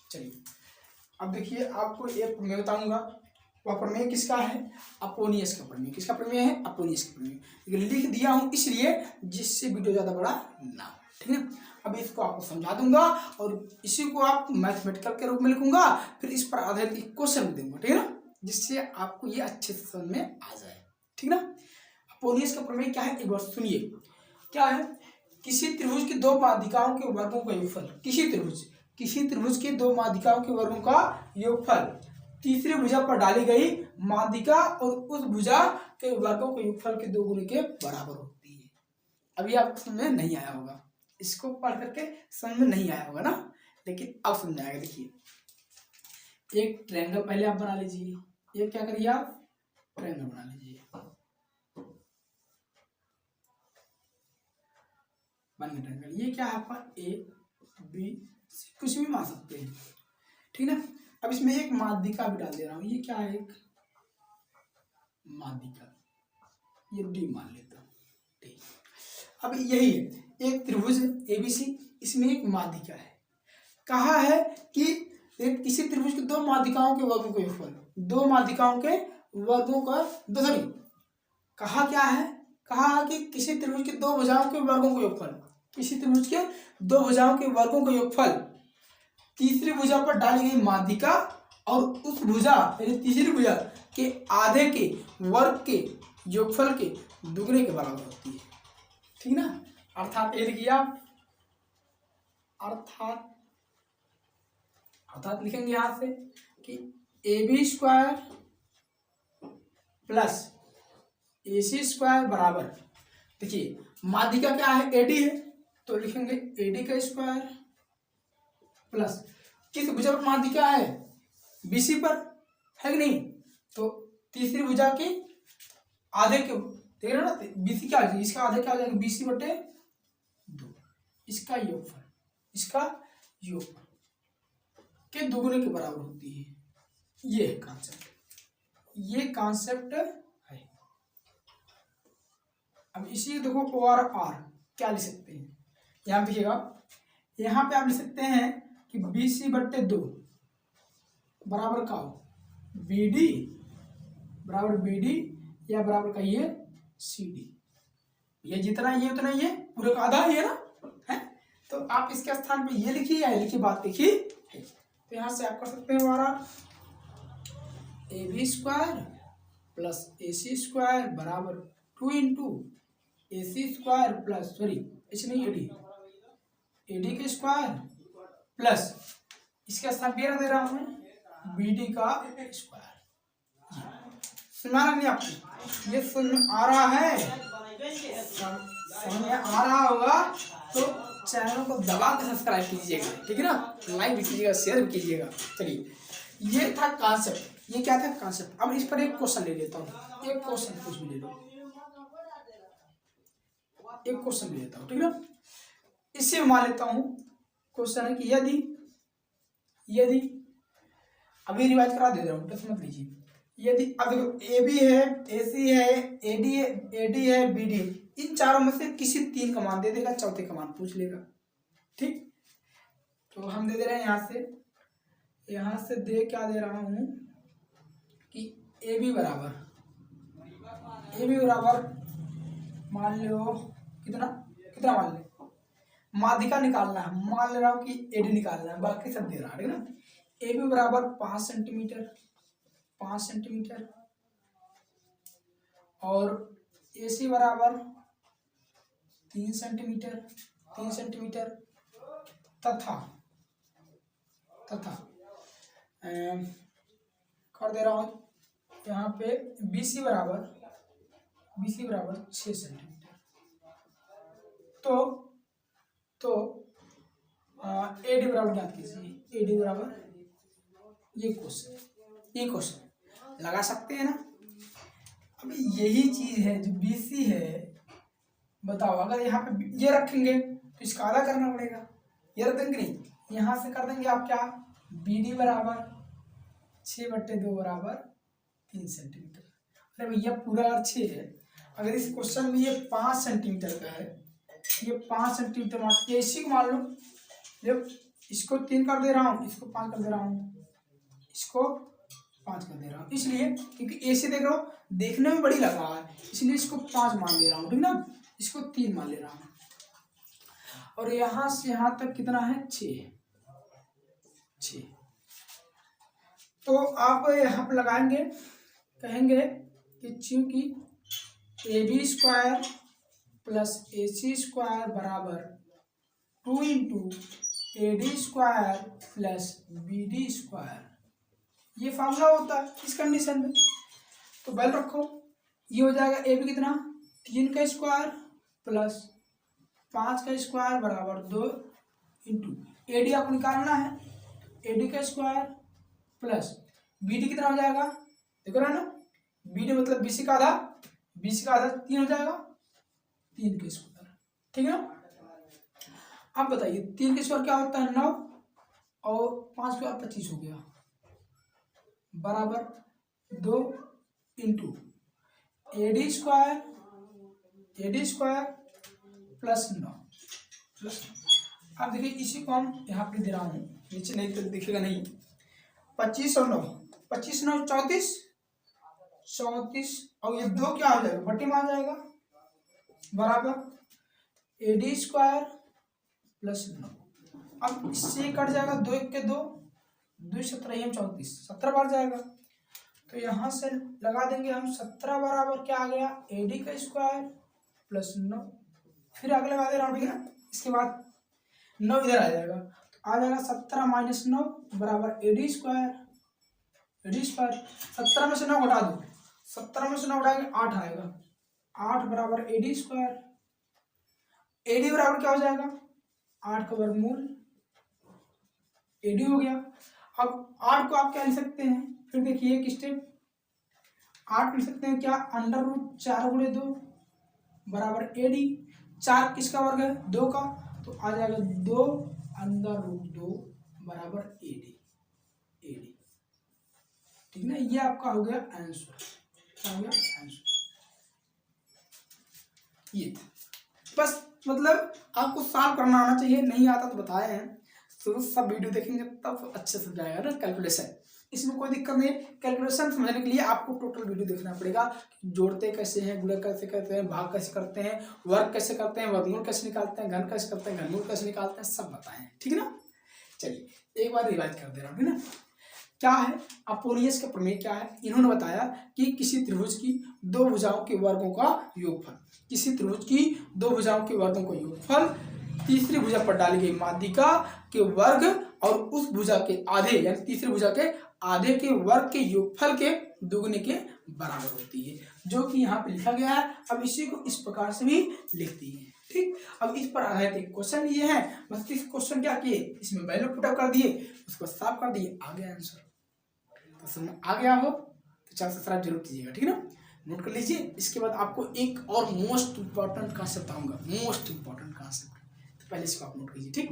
चलिए अब देखिए, आपको एक प्रमेय बताऊंगा। वह प्रमेय किसका है? अपोनियस का प्रमेय। किसका प्रमेय है? अपोनियस का प्रमेय। लिख दिया हूं इसलिए जिससे वीडियो ज्यादा बड़ा ना हो, ठीक है। अब इसको आपको समझा दूंगा और इसी को आप मैथमेटिकल के रूप में लिखूंगा, फिर इस पर आधारित एक क्वेश्चन दूंगा, ठीक है ना, जिससे आपको ये अच्छे से समझ में आ जाए, ठीक ना। अपोनियस का प्रमेय क्या है, एक बार सुनिए। क्या है? किसी त्रिभुज की दो माध्यिकाओं के वर्गों का योगफल, किसी त्रिभुज के दो माध्यिकाओं के वर्गों का योगफल तीसरी भुजा पर डाली गई माध्यिका और उस भुजा के वर्गों के योगफल के दो गुने के बराबर होती है। अभी आपको समझ में नहीं आया होगा, इसको पढ़ करके समझ में नहीं आया होगा ना, लेकिन अब समझ आएगा। देखिए, एक ट्रायंगल पहले आप बना लीजिए। ये क्या करिए आप? ट्रायंगल बना लीजिए। बन गया ट्रायंगल। ये क्या है आपका? ए बी सी, कुछ भी मान सकते हैं, ठीक ना। अब इसमें एक माध्यिका भी डाल दे रहा हूं। ये क्या है? एक माध्यिका, ये डी मान लेता हूं, ठीक। अब यही है एक त्रिभुज एबीसी, इसमें एक माध्यिका है। कहा है कि एक किसी त्रिभुज के दो माध्यिकाओं के वर्गों का योगफल, दो माध्यिकाओं के वर्गों का सॉरी, कहा क्या है? कहा कि किसी त्रिभुज के दो भुजाओं के वर्गों का योगफल, किसी त्रिभुज के दो भुजाओं के वर्गों का योगफल तीसरी भुजा पर डाली गई माध्यिका और उस भुजा यानी तीसरी भुजा के आधे के वर्ग के योगफल के दुगने के बराबर होती है, ठीक ना। अर्थात ये लिखिए आप, अर्थात लिखेंगे यहां से कि A B square plus A C square बराबर, देखिए माध्यिका क्या है? एडी है, तो लिखेंगे एडी का स्क्वायर प्लस किस भुजा पर माध्यिका है? बीसी पर, है कि नहीं? तो तीसरी भुजा के आधे के, देख रहे हो ना, बीसी क्या है? इसका आधे क्या हो जाएगा? बीसी बटे दो, इसका योगफल, इसका योगफल के दुगुने के बराबर होती है। ये है कॉन्सेप्ट, ये कॉन्सेप्ट है। अब इसी देखो ओ और आर क्या लिख सकते हैं? यहां देखिएगा, यहां पे आप लिख सकते हैं कि बीसी बटे दो बराबर का बी डी, बराबर बी डी या बराबर का ये सी डी। ये जितना ये उतना ये पूरे का आधा है ना, है। तो आप इसके स्थान पे ये लिखिए या लिखिए, बात लिखिए है। तो यहां से आप कर सकते हैं हमारा A B square plus A C square बराबर 2 into A C square plus sorry ऐसे नहीं एडी के स्क्वायर प्लस इसका स्थान पे दे रहा हूं बी डी का स्क्वायर। सुना नहीं आपको? ये समझ आ रहा है? समझ में आ रहा होगा तो चैनल को दबा के सब्सक्राइब कीजिएगा, ठीक है ना, लाइक भी कीजिएगा, शेयर भी कीजिएगा। चलिए, ये था कॉन्सेप्ट। ये क्या था? कॉन्सेप्ट। अब इस पर एक क्वेश्चन ले लेता हूँ, एक क्वेश्चन कुछ भी ले लो, एक क्वेश्चन ले लेता हूँ, ठीक है ना। इससे मान लेता हूँ क्वेश्चन है कि यदि अभी रिवाइज करा दे रहा हूँ, टेंशन मत लीजिए। यदि अब ए बी है, ए सी है, एडी है, बी डी, इन चारों में से किसी तीन का मान दे देगा, चौथे का मान पूछ लेगा, ठीक। तो हम दे दे रहे हैं यहां से दे क्या दे रहा हूं कि ए बी बराबर मान लो कितना मान ले, माध्यिका निकालना है, मान ले रहा हूं कि एडी निकालना है, बाकी सब दे रहा है ना। ए बी बराबर 5 सेंटीमीटर और ए सी बराबर 3 सेंटीमीटर तथा कर दे रहा हूं यहाँ पे बी सी बराबर 6 सेंटीमीटर। तो ए डी बराबर ज्ञात कीजिए। ए डी बराबर ये क्वेश्चन लगा सकते हैं ना। अब यही चीज है जो बीसी है, बताओ अगर यहाँ पे ये रखेंगे तो इसका आधा करना पड़ेगा, ये रख देंगे नहीं, यहाँ से कर देंगे आप क्या, बी डी बराबर 6/2 बराबर 3 सेंटीमीटर। अरे भैया पूरा 6 है, अगर इस क्वेश्चन में ये 5 सेंटीमीटर का है, ये 5 सेंटीमीटर मान, इसी को मान लो, जब इसको 3 कर दे रहा हूँ, इसको 5 कर दे रहा हूँ, इसको 5 कर दे रहा हूँ, इसलिए क्योंकि ए से देख रहा हूँ देखने में बड़ी लग रहा है, इसलिए इसको 5 मान ले रहा हूँ, ठीक ना। इसको 3 मान ले रहा हूँ, और यहाँ से यहाँ तक कितना है 6। तो आप यहाँ पर लगाएंगे, कहेंगे कि चूंकि AB square plus AC square बराबर 2 into AD square plus BD square, ये फार्मूला होता है इस कंडीशन में। तो बैल रखो, ये हो जाएगा AB कितना 3 का स्क्वायर प्लस 5 का स्क्वायर बराबर 2 इंटू AD आपको निकालना है, AD का स्क्वायर प्लस BD कितना हो जाएगा, देखो ना, BD मतलब BC का आधा, 3 हो जाएगा, 3 का स्क्वायर, ठीक है ना। अब बताइए 3 का स्क्वायर क्या होता है 9, और 5 का 25 हो गया, बराबर 2 into AD square plus 9 plus. अब देखिए इसी को हम यहाँ पे दे रहा हूँ, नीचे नहीं तो दिखेगा नहीं, 25 और 9, 25 9 34, और ये 2 क्या आ जाएगा बट्टे में आ जाएगा, बराबर AD स्क्वायर प्लस 9। अब इससे कट जाएगा 2 1 के 2, 2 17 34, 17 बार जाएगा, तो यहाँ से लगा देंगे हम 17 बराबर क्या आ गया AD का स्क्वायर प्लस 9, फिर आगे लगा दे रहा हूँ, ठीक है ना। इसके बाद 9 इधर आ जाएगा, तो आ जाएगा 17 माइनस 9 बराबर AD स्क्वायर 17 में से 9 घटा दो, 17 में से 9 घटाएंगे 8 आएगा, 8 बराबर AD स्क्वायर, AD बराबर क्या हो जाएगा 8 का वर्गमूल AD हो गया। अब 8 को आप क्या लिख सकते हैं, फिर देखिए एक स्टेप, 8 लिख सकते हैं क्या √4 गुणे 2 बराबर AD, 4 किसका वर्ग है 2 का, तो आ जाएगा 2 √2 बराबर AD, ठीक ना। ये आपका हो गया आंसर, क्या हो गया आंसर। ये बस मतलब आपको सॉल्व करना आना चाहिए, नहीं आता तो बताए हैं, तो सब वीडियो देखेंगे तब अच्छे से जाएगा ना कैलकुलेशन, इसमें कोई दिक्कत नहीं। कैलकुलेशन समझने के लिए आपको टोटल वीडियो देखना पड़ेगा, जोड़ते कैसे हैं, गुणा कैसे करते हैं, भाग कैसे करते हैं, वर्ग कैसे करते हैं, वर्गमूल कैसे निकालते हैं, घन कैसे करते हैं, घनमूल कैसे निकालते हैं, सब बताएं, ठीक है ना। चलिए एक बार रिवाइज कर दे रहा हूँ, ठीक है ना। क्या है अपोलियस का प्रमेय, क्या है, इन्होंने बताया कि किसी त्रिभुज की 2 भुजाओं के वर्गों का योगफल, किसी त्रिभुज की 2 भुजाओं के वर्गों का योगफल तीसरी भुजा पर डाली गई माध्यिका के वर्ग और उस भुजा के आधे यानी तीसरी भुजा के आधे के वर्ग के योगफल के दुगने के बराबर होती है, जो कि यहाँ पे लिखा गया है। अब इसी को इस प्रकार से भी लिखती है, ठीक। अब इस पर आधारित क्वेश्चन ये है, बस इस क्वेश्चन क्या किए, इसमें वैल्यू पुटअप कर दिए, उसको साफ कर दिए, आ गया आंसर। तो समझ आ गया हो तो 4 से 7 जरूर कीजिएगा, ठीक है ना, नोट कर लीजिए। इसके बाद आपको एक और मोस्ट इंपॉर्टेंट कॉन्सेप्ट आऊंगा, मोस्ट इंपॉर्टेंट कॉन्सेप्ट, तो पहले इसको आप नोट कीजिए, ठीक।